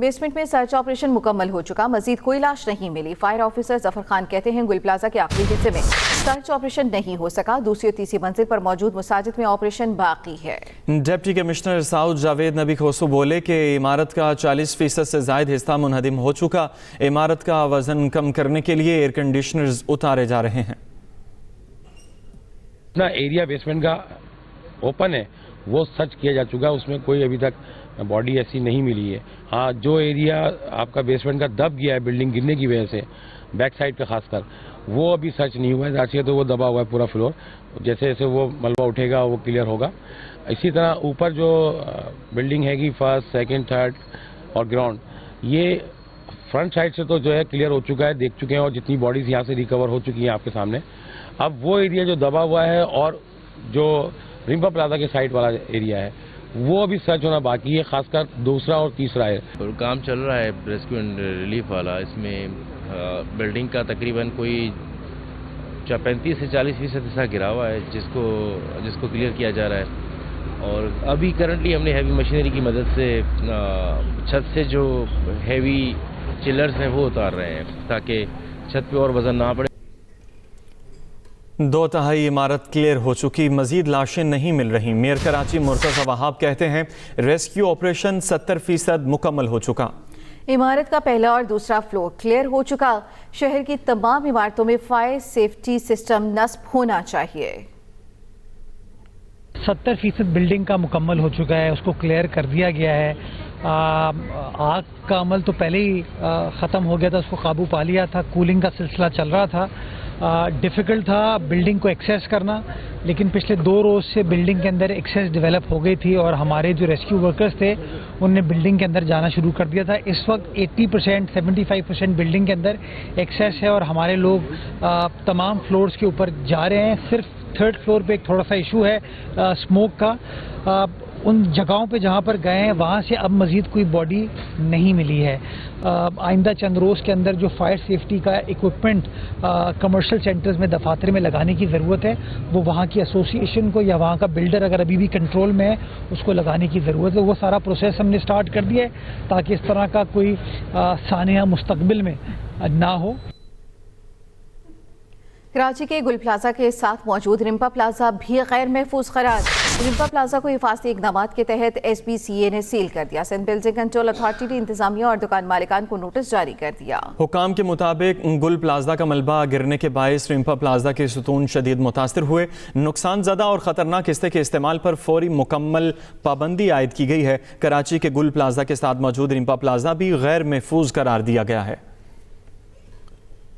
Basement میں search operation مکمل ہو چکا، مزید کوئی لاش نہیں ملی۔ فائر آفیسر ظفر خان کہتے ہیں گل پلازا کے آخری حصے میں سرچ آپریشن نہیں ہو سکا، دوسری اور تیسری منزل پر موجود مساجد میں آپریشن باقی ہے۔ ڈپٹی کمشنر ساؤتھ جاوید نبی کھوسو بولے کہ عمارت کا 40% سے زائد حصہ منہدم ہو چکا، عمارت کا وزن کم کرنے کے لیے ایئر کنڈیشنرز اتارے جا رہے ہیں۔ اتنا ایریا بیسمنٹ کا اوپن ہے وہ سرچ کیا جا چکا ہے، اس میں کوئی ابھی تک باڈی ایسی نہیں ملی ہے۔ ہاں جو ایریا آپ کا بیسمنٹ کا دب گیا ہے بلڈنگ گرنے کی وجہ سے، بیک سائڈ کا خاص کر، وہ ابھی سرچ نہیں ہوا ہے، ظاہر ہے تو وہ دبا ہوا ہے پورا فلور، جیسے جیسے وہ ملبہ اٹھے گا وہ کلیئر ہوگا۔ اسی طرح اوپر جو بلڈنگ ہے گی فرسٹ، سیکنڈ، تھرڈ اور گراؤنڈ، یہ فرنٹ سائڈ سے تو جو ہے کلیئر ہو چکا ہے، دیکھ چکے ہیں، اور جتنی باڈیز یہاں سے ریکور ہو چکی ہیں آپ کے سامنے۔ اب وہ ایریا جو دبا ہوا ہے اور جو رمپا پلازا کے سائڈ والا ایریا ہے وہ ابھی سرچ ہونا باقی ہے، خاص کر دوسرا اور تیسرا ہے۔ کام چل رہا ہے ریسکیو اینڈ ریلیف والا، اس میں بلڈنگ کا تقریباً کوئی 35 سے 40% حصہ گرا ہوا ہے جس کو کلیئر کیا جا رہا ہے، اور ابھی کرنٹلی ہم نے ہیوی مشینری کی مدد سے چھت سے جو ہیوی چلرز ہیں وہ اتار رہے ہیں تاکہ چھت پہ اور وزن نہ پڑے۔ 2/3 عمارت کلیئر ہو چکی، مزید لاشیں نہیں مل رہی۔ میئر کراچی مرتضی وہاب کہتے ہیں ریسکیو آپریشن 70% مکمل ہو چکا۔ عمارت کا پہلا اور دوسرا فلور کلیئر ہو چکا، شہر کی تمام عمارتوں میں فائر سیفٹی سسٹم نصب ہونا چاہیے۔ 70% بلڈنگ کا مکمل ہو چکا ہے، اس کو کلیئر کر دیا گیا ہے۔ آگ کا عمل تو پہلے ہی ختم ہو گیا تھا، اس کو قابو پا لیا تھا، کولنگ کا سلسلہ چل رہا تھا۔ ڈیفیکلٹ تھا بلڈنگ کو ایکسیس کرنا، لیکن پچھلے 2 روز سے بلڈنگ کے اندر ایکسیس ڈیولپ ہو گئی تھی اور ہمارے جو ریسکیو ورکرز تھے انہوں نے بلڈنگ کے اندر جانا شروع کر دیا تھا۔ اس وقت 80%، 75% بلڈنگ کے اندر ایکسیس ہے اور ہمارے لوگ تمام فلورز کے اوپر جا رہے ہیں۔ صرف 3rd فلور پہ ایک تھوڑا سا ایشو ہے اسموک کا، ان جگہوں پہ جہاں پر گئے ہیں وہاں سے اب مزید کوئی باڈی نہیں ملی ہے۔ آئندہ چند روز کے اندر جو فائر سیفٹی کا ایکوپمنٹ کمرشل سینٹرز میں، دفاتر میں لگانے کی ضرورت ہے، وہ وہاں کی ایسوسی ایشن کو یا وہاں کا بلڈر اگر ابھی بھی کنٹرول میں ہے اس کو لگانے کی ضرورت ہے۔ وہ سارا پروسیس ہم نے سٹارٹ کر دیا ہے تاکہ اس طرح کا کوئی سانحہ مستقبل میں نہ ہو۔ کراچی کے گل پلازا کے ساتھ موجود رمپا پلازا بھی غیر محفوظ قرار۔ رمپا پلازا کو حفاظتی اقدامات کے تحت SPCA نے سیل کر دیا۔ سندھ بلڈنگ کنٹرول اتھارٹی نے انتظامیہ اور دکان مالکان کو نوٹس جاری کر دیا۔ حکام کے مطابق گل پلازا کا ملبہ گرنے کے باعث رمپا پلازا کے ستون شدید متاثر ہوئے۔ نقصان زدہ اور خطرناک ہستے کے استعمال پر فوری مکمل پابندی عائد کی گئی ہے۔ کراچی کے گل پلازا کے ساتھ موجود رمپا پلازا بھی غیر محفوظ قرار دیا گیا ہے۔